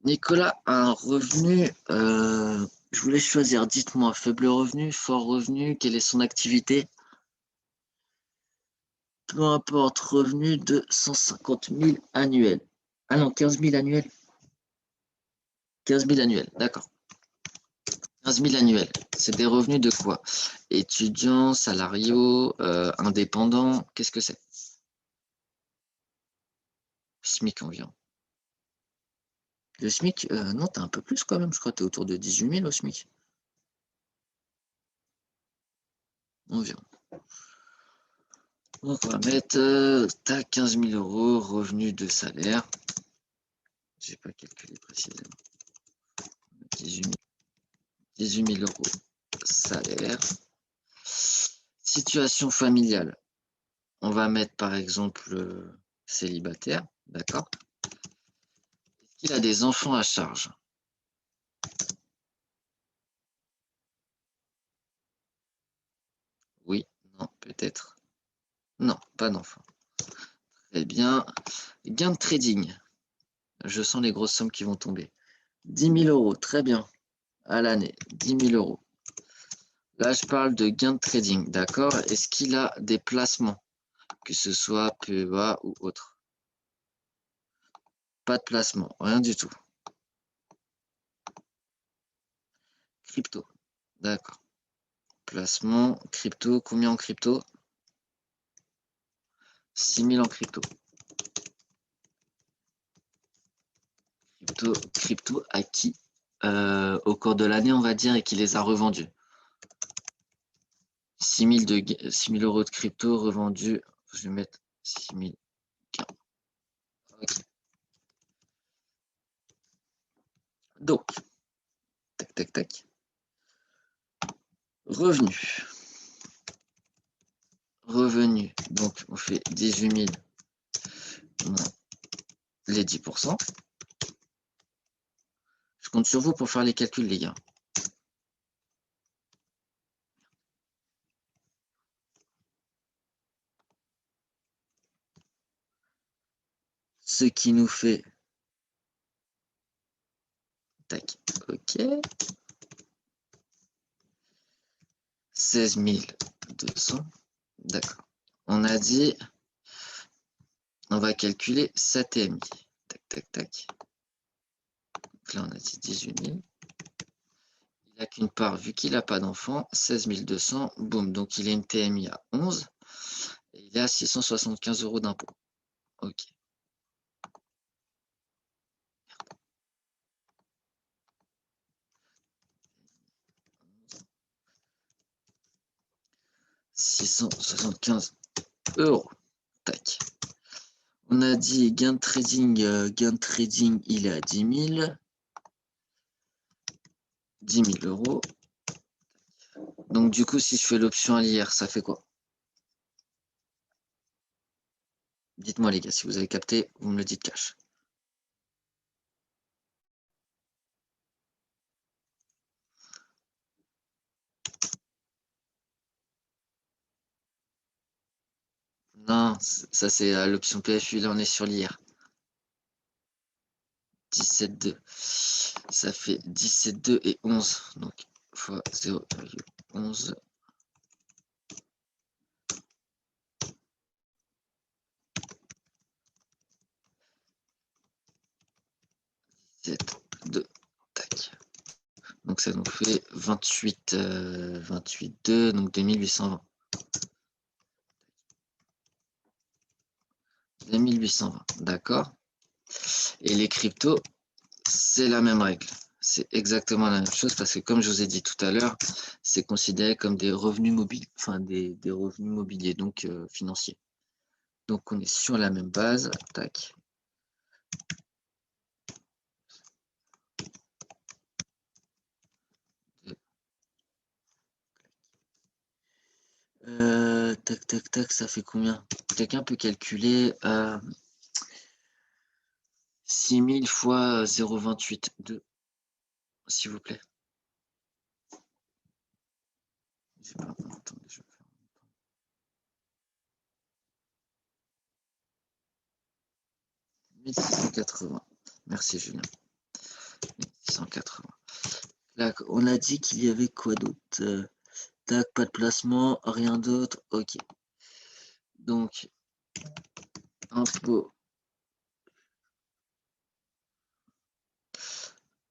Speaker 1: Nicolas a un revenu, je vous laisse choisir. Dites-moi, faible revenu, fort revenu, quelle est son activité? Peu importe, revenu de 150 000 annuels. Ah non, 15 000 annuels. 15 000 annuels, d'accord. 15 000 annuels, c'est des revenus de quoi? Étudiants, salariaux, indépendants, qu'est-ce que c'est? SMIC environ. Le SMIC, non, t'as un peu plus quand même, je crois que t'es autour de 18 000 au SMIC. environ. Donc on va mettre 15 000 euros, revenu de salaire. Je n'ai pas calculé précisément. 18 000 euros salaire. Situation familiale. On va mettre par exemple célibataire, d'accord? Est-ce qu'il a des enfants à charge? Oui, non, peut-être. Non, pas d'enfants. Très bien. Gain de trading. Je sens les grosses sommes qui vont tomber. 10 000 euros, très bien. À l'année, 10 000 euros. Là, je parle de gain de trading, d'accord? Est-ce qu'il a des placements, que ce soit PEA ou autre? Pas de placement, rien du tout. Crypto, d'accord. Placement, crypto, combien en crypto? 6 000 en crypto. Crypto à qui? Au cours de l'année, on va dire, et qui les a revendus. 6 000 euros de crypto revendus. Je vais mettre 6 000. Okay. Donc, tac, tac, tac. Revenu. Revenu. Donc, on fait 18 000 moins les 10%. Je compte sur vous pour faire les calculs, les gars. Ce qui nous fait... Tac, ok. 16 200. D'accord. On a dit... On va calculer sa TMI. Tac, tac, tac. Donc là, on a dit 18 000. Il n'a qu'une part, vu qu'il n'a pas d'enfant, 16 200. Boum. Donc, il a une TMI à 11. Et il est à 675 euros d'impôt. Ok. 675 euros. Tac. On a dit gain de trading, il est à 10 000. 10 000 euros. Donc du coup, si je fais l'option à l'IR, ça fait quoi? Dites-moi les gars, si vous avez capté, vous me le dites cash. Non, ça c'est l'option PFU, là on est sur l'IR. 17,2. Ça fait 17,2 et 11. Donc, fois 0,11. 7,2. Tac. Donc ça nous fait 28,2, donc 2820. 2820, d'accord. Et les cryptos, c'est la même règle. C'est exactement la même chose parce que comme je vous ai dit tout à l'heure, c'est considéré comme des revenus mobiles, enfin des revenus mobiliers, donc financiers. Donc on est sur la même base. Tac. Tac, tac, tac, ça fait combien? Quelqu'un peut calculer 6 000 fois 0,28,2, s'il vous plaît. Pas, attendez, je vais faire 1680. Merci Julien. 1680. Là, on a dit qu'il y avait quoi d'autre? Tac, pas de placement, rien d'autre. Ok. Donc, impôt.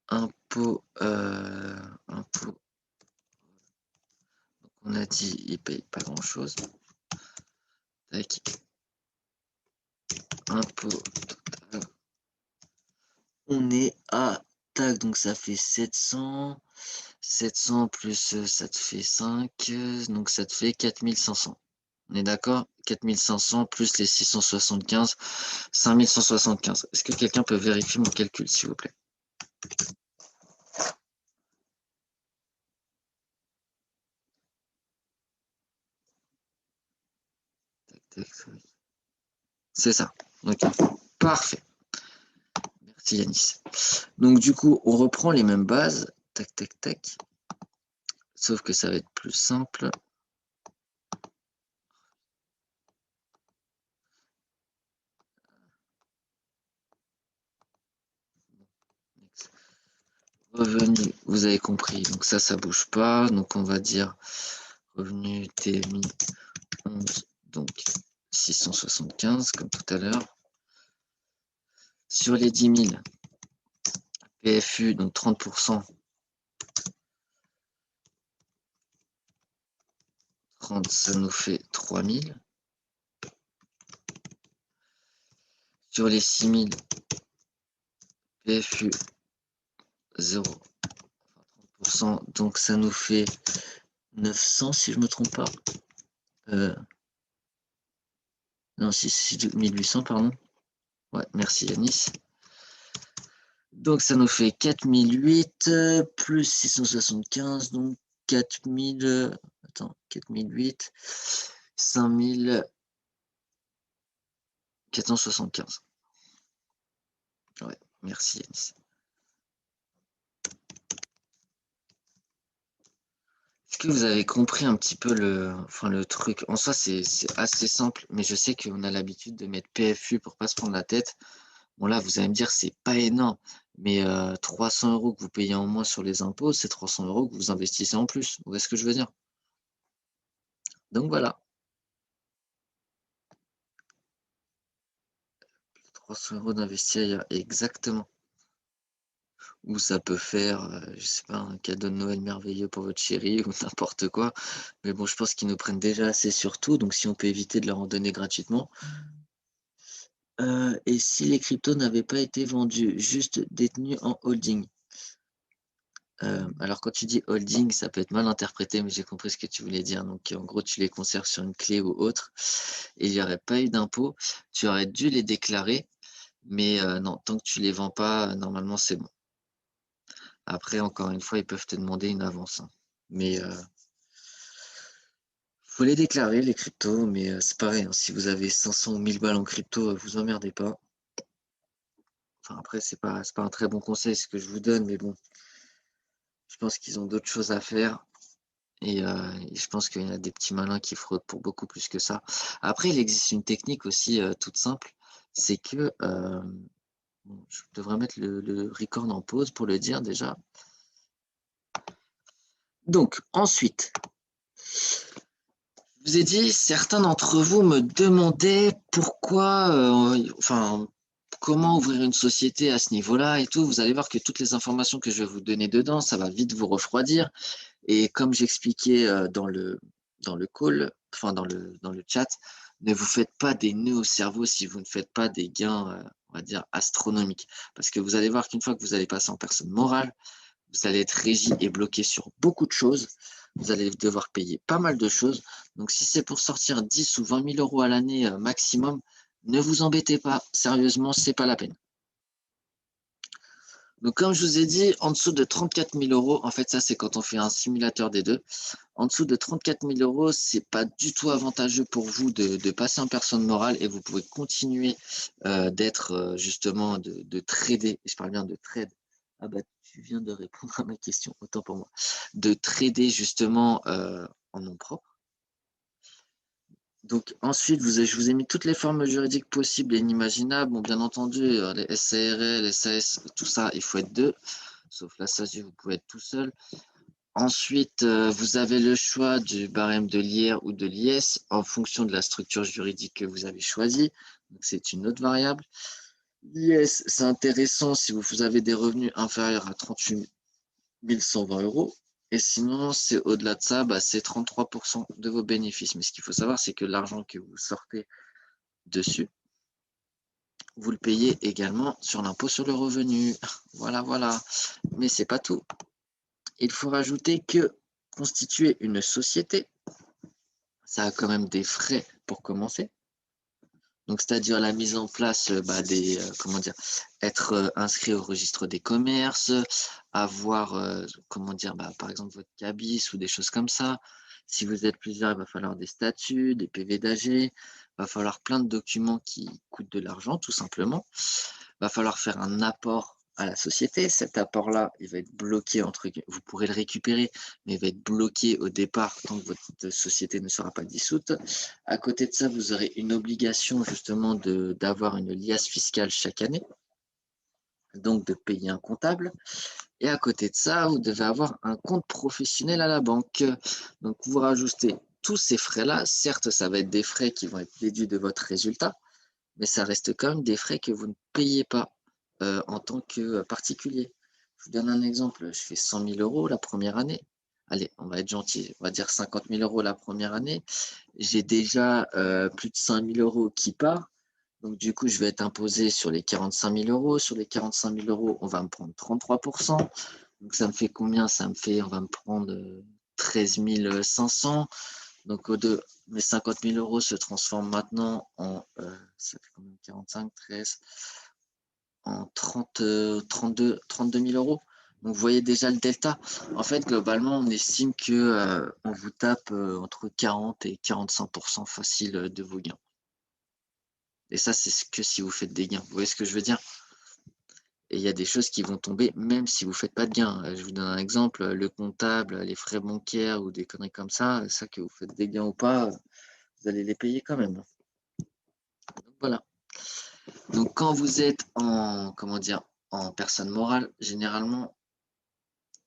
Speaker 1: Impôt. Impôt. Donc, on a dit il paye pas grand chose. Tac. Impôt total. On est à tac, donc ça fait 700. 700 plus ça te fait 5, donc ça te fait 4500. On est d'accord? 4500 plus les 675, 5175. Est-ce que quelqu'un peut vérifier mon calcul, s'il vous plaît? C'est ça. Ok, parfait. Merci Yanis. Donc du coup, on reprend les mêmes bases. Tac, tac, tac. Sauf que ça va être plus simple. Revenu, vous avez compris. Donc ça bouge pas. Donc on va dire revenu TMI 11, donc 675 comme tout à l'heure. Sur les 10 000, PFU, donc 30%. 30, ça nous fait 3000. Sur les 6000, PFU 0, 30%, donc ça nous fait 900 si je ne me trompe pas. Non, c'est 1800, pardon. Ouais, merci Yanis. Donc ça nous fait 4008 plus 675, donc 4000. Attends, 4008, 5475. Ouais, merci Yanis. Est-ce que vous avez compris un petit peu le truc? En soi, c'est assez simple, mais je sais qu'on a l'habitude de mettre PFU pour pas se prendre la tête. Bon, là, vous allez me dire, c'est pas énorme, mais 300 € que vous payez en moins sur les impôts, c'est 300 € que vous investissez en plus. Vous voyez ce que je veux dire? Donc voilà, 300 € d'investir ailleurs, exactement. Ou ça peut faire, je sais pas, un cadeau de Noël merveilleux pour votre chérie ou n'importe quoi. Mais bon, je pense qu'ils nous prennent déjà assez sur tout, donc si on peut éviter de leur en donner gratuitement. Et si les cryptos n'avaient pas été vendus, juste détenus en holding? Alors quand tu dis holding, ça peut être mal interprété, mais j'ai compris ce que tu voulais dire. Donc en gros, tu les conserves sur une clé ou autre, et il n'y aurait pas eu d'impôt. Tu aurais dû les déclarer, mais non, tant que tu les vends pas, normalement c'est bon. Après, encore une fois, ils peuvent te demander une avance, hein. Mais faut les déclarer, les cryptos, mais c'est pareil, hein, si vous avez 500 ou 1000 balles en crypto, vous emmerdez pas. Enfin, après, c'est pas un très bon conseil ce que je vous donne, mais bon, je pense qu'ils ont d'autres choses à faire. Et je pense qu'il y a des petits malins qui fraudent pour beaucoup plus que ça. Après, il existe une technique aussi toute simple, c'est que bon, je devrais mettre le record en pause pour le dire déjà. Donc, ensuite, je vous ai dit, certains d'entre vous me demandaient pourquoi, enfin, comment ouvrir une société à ce niveau-là et tout. Vous allez voir que toutes les informations que je vais vous donner dedans, ça va vite vous refroidir. Et comme j'expliquais dans le call, enfin dans le chat, ne vous faites pas des nœuds au cerveau si vous ne faites pas des gains, on va dire, astronomiques. Parce que vous allez voir qu'une fois que vous allez passer en personne morale, vous allez être régi et bloqué sur beaucoup de choses. Vous allez devoir payer pas mal de choses. Donc si c'est pour sortir 10 ou 20 000 € à l'année maximum, ne vous embêtez pas. Sérieusement, c'est pas la peine. Donc comme je vous ai dit, en dessous de 34 000 €, en fait ça c'est quand on fait un simulateur des deux. En dessous de 34 000 €, c'est pas du tout avantageux pour vous de passer en personne morale et vous pouvez continuer d'être justement de trader. Je parle bien de trade. Ah bah tu viens de répondre à ma question, autant pour moi. De trader justement en nom propre. Donc ensuite, je vous ai mis toutes les formes juridiques possibles et inimaginables. Bon, bien entendu, les SARL, SAS, tout ça, il faut être deux. Sauf la SASU, vous pouvez être tout seul. Ensuite, vous avez le choix du barème de l'IR ou de l'IS en fonction de la structure juridique que vous avez choisie. Donc, c'est une autre variable. L'IS, c'est intéressant si vous avez des revenus inférieurs à 38 120 €. Et sinon, c'est au-delà de ça, bah, c'est 33% de vos bénéfices. Mais ce qu'il faut savoir, c'est que l'argent que vous sortez dessus, vous le payez également sur l'impôt sur le revenu. Voilà, voilà. Mais c'est pas tout. Il faut rajouter que constituer une société, ça a quand même des frais pour commencer. Donc, c'est-à-dire la mise en place comment dire, être inscrit au registre des commerces, avoir, comment dire, par exemple, votre cabis ou des choses comme ça. Si vous êtes plusieurs, il va falloir des statuts, des PV d'AG, il va falloir plein de documents qui coûtent de l'argent, tout simplement. Il va falloir faire un apport à la société. Cet apport-là, il va être bloqué vous pourrez le récupérer, mais il va être bloqué au départ tant que votre société ne sera pas dissoute. À côté de ça, vous aurez une obligation justement d'avoir une liasse fiscale chaque année, donc de payer un comptable. Et à côté de ça, vous devez avoir un compte professionnel à la banque. Donc, vous rajoutez tous ces frais-là. Certes, ça va être des frais qui vont être déduits de votre résultat, mais ça reste quand même des frais que vous ne payez pas en tant que particulier. Je vous donne un exemple. Je fais 100 000 euros la première année. Allez, on va être gentil. On va dire 50 000 euros la première année. J'ai déjà plus de 5 000 euros qui part. Donc, du coup, je vais être imposé sur les 45 000 euros. Sur les 45 000 euros, on va me prendre 33%. Donc, ça me fait combien? On va me prendre 13 500. Donc, mes 50 000 euros se transforment maintenant ça fait combien? 45, 13, en 30, 32 000 euros. Donc, vous voyez déjà le delta. En fait, globalement, on estime que on vous tape entre 40 et 45% facile de vos gains. Et ça, c'est ce que si vous faites des gains. Vous voyez ce que je veux dire? Et il y a des choses qui vont tomber même si vous ne faites pas de gains. Je vous donne un exemple, le comptable, les frais bancaires ou des conneries comme ça que vous faites des gains ou pas, vous allez les payer quand même. Donc, voilà. Donc quand vous êtes comment dire, en personne morale, généralement,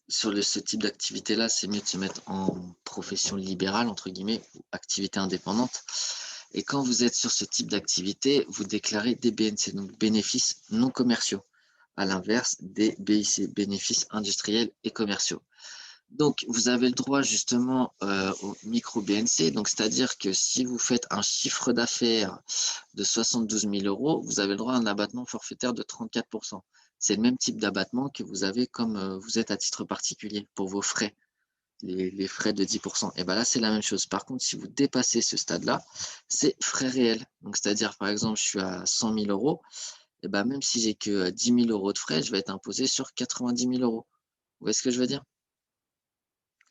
Speaker 1: sur ce type d'activité-là, c'est mieux de se mettre en profession libérale, entre guillemets, ou activité indépendante. Et quand vous êtes sur ce type d'activité, vous déclarez des BNC, donc bénéfices non commerciaux, à l'inverse des BIC, bénéfices industriels et commerciaux. Donc, vous avez le droit justement au micro-BNC, donc c'est-à-dire que si vous faites un chiffre d'affaires de 72 000 euros, vous avez le droit à un abattement forfaitaire de 34%. C'est le même type d'abattement que vous avez comme vous êtes à titre particulier pour vos frais, les frais de 10%. Et bien là, c'est la même chose. Par contre, si vous dépassez ce stade-là, c'est frais réels. Donc, c'est-à-dire, par exemple, je suis à 100 000 euros, et ben même si j'ai que 10 000 euros de frais, je vais être imposé sur 90 000 euros. Vous voyez ce que je veux dire?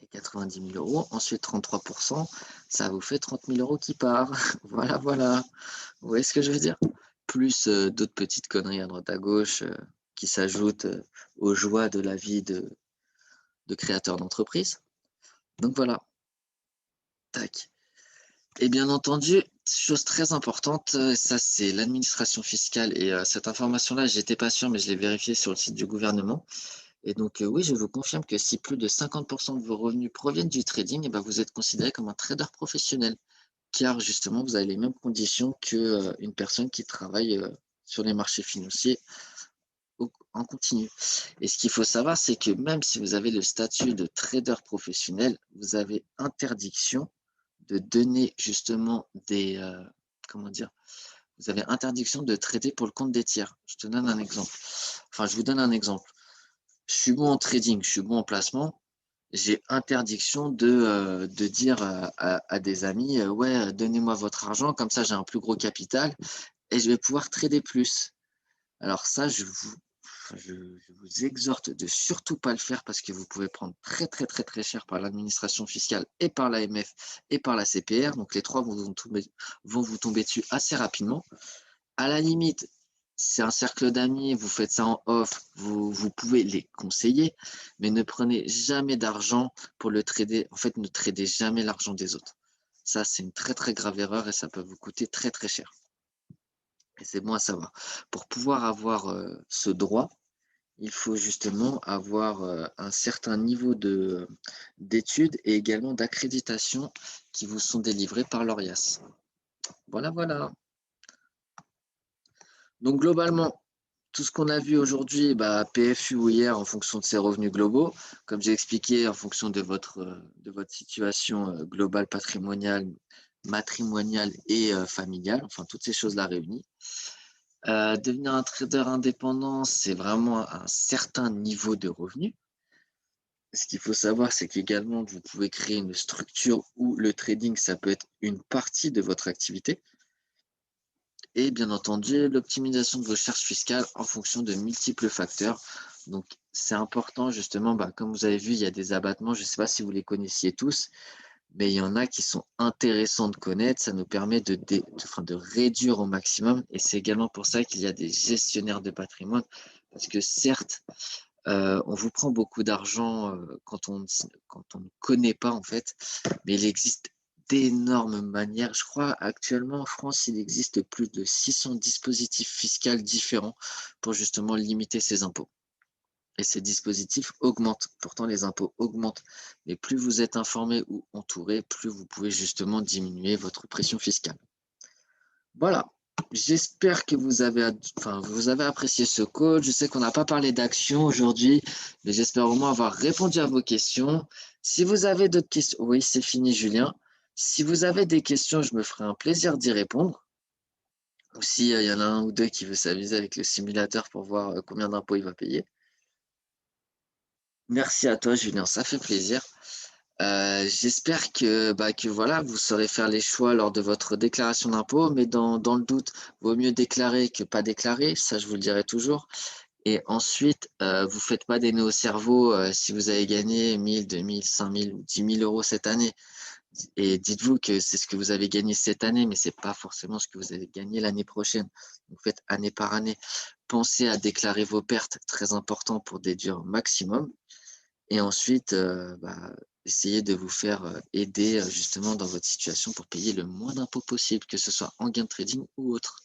Speaker 1: Et 90 000 euros, ensuite 33%, ça vous fait 30 000 euros qui part. Voilà, voilà. Vous voyez ce que je veux dire? Plus d'autres petites conneries à droite à gauche qui s'ajoutent aux joies de la vie de créateur d'entreprise. Donc voilà. Tac. Et bien entendu, chose très importante, ça c'est l'administration fiscale. Et cette information-là, j'étais pas sûr, mais je l'ai vérifiée sur le site du gouvernement. Et donc, oui, je vous confirme que si plus de 50% de vos revenus proviennent du trading, eh ben, vous êtes considéré comme un trader professionnel, car justement, vous avez les mêmes conditions qu'une personne qui travaille sur les marchés financiers en continu. Et ce qu'il faut savoir, c'est que même si vous avez le statut de trader professionnel, vous avez interdiction de donner justement comment dire, vous avez interdiction de trader pour le compte des tiers. Je te donne un exemple. Enfin, je vous donne un exemple. Je suis bon en trading, je suis bon en placement. J'ai interdiction de dire à des amis, ouais, donnez-moi votre argent, comme ça j'ai un plus gros capital et je vais pouvoir trader plus. Alors ça, je vous exhorte de surtout pas le faire parce que vous pouvez prendre très très très très cher par l'administration fiscale et par l'AMF et par la CPR. Donc les trois vont vous tomber dessus assez rapidement. À la limite, c'est un cercle d'amis, vous faites ça en off, vous pouvez les conseiller, mais ne prenez jamais d'argent pour le trader. En fait, ne tradez jamais l'argent des autres. Ça, c'est une très très grave erreur et ça peut vous coûter très très cher. Et c'est bon à savoir. Pour pouvoir avoir ce droit, il faut justement avoir un certain niveau d'études et également d'accréditation qui vous sont délivrés par l'ORIAS. Voilà, voilà. Donc globalement, tout ce qu'on a vu aujourd'hui, PFU ou hier en fonction de ses revenus globaux, comme j'ai expliqué, en fonction de votre situation globale patrimoniale, matrimoniale et familiale, enfin toutes ces choses-là réunies. Devenir un trader indépendant, c'est vraiment un certain niveau de revenus. ce qu'il faut savoir, c'est qu'également, vous pouvez créer une structure où le trading, ça peut être une partie de votre activité. Et bien entendu, l'optimisation de vos charges fiscales en fonction de multiples facteurs. Donc, c'est important justement, comme vous avez vu, il y a des abattements, je ne sais pas si vous les connaissiez tous, mais il y en a qui sont intéressants de connaître. Ça nous permet de réduire au maximum. Et c'est également pour ça qu'il y a des gestionnaires de patrimoine. Parce que certes, on vous prend beaucoup d'argent quand on ne connaît pas, en fait, mais il existe d'énormes manières. Je crois actuellement en France, il existe plus de 600 dispositifs fiscaux différents pour justement limiter ces impôts. Et ces dispositifs augmentent. Pourtant, les impôts augmentent. Mais plus vous êtes informé ou entouré, plus vous pouvez justement diminuer votre pression fiscale. Voilà. J'espère que vous avez apprécié ce call. Je sais qu'on n'a pas parlé d'action aujourd'hui, mais j'espère au moins avoir répondu à vos questions. Si vous avez d'autres questions, oui, c'est fini, Julien. Si vous avez des questions, je me ferai un plaisir d'y répondre. Ou s'il y en a un ou deux qui veut s'amuser avec le simulateur pour voir combien d'impôts il va payer. Merci à toi, Julien, ça fait plaisir. J'espère que voilà, vous saurez faire les choix lors de votre déclaration d'impôt, mais dans le doute, vaut mieux déclarer que pas déclarer, ça je vous le dirai toujours. Et ensuite, vous faites pas des nœuds au cerveau si vous avez gagné 1000, 2000, 5000 ou 10 000 euros cette année. Et dites-vous que c'est ce que vous avez gagné cette année, mais c'est pas forcément ce que vous allez gagner l'année prochaine. Vous faites année par année. Pensez à déclarer vos pertes, très important pour déduire au maximum. Et ensuite, essayez de vous faire aider justement dans votre situation pour payer le moins d'impôts possible, que ce soit en gain de trading ou autre.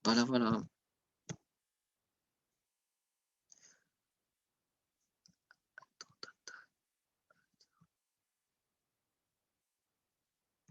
Speaker 1: Voilà, voilà.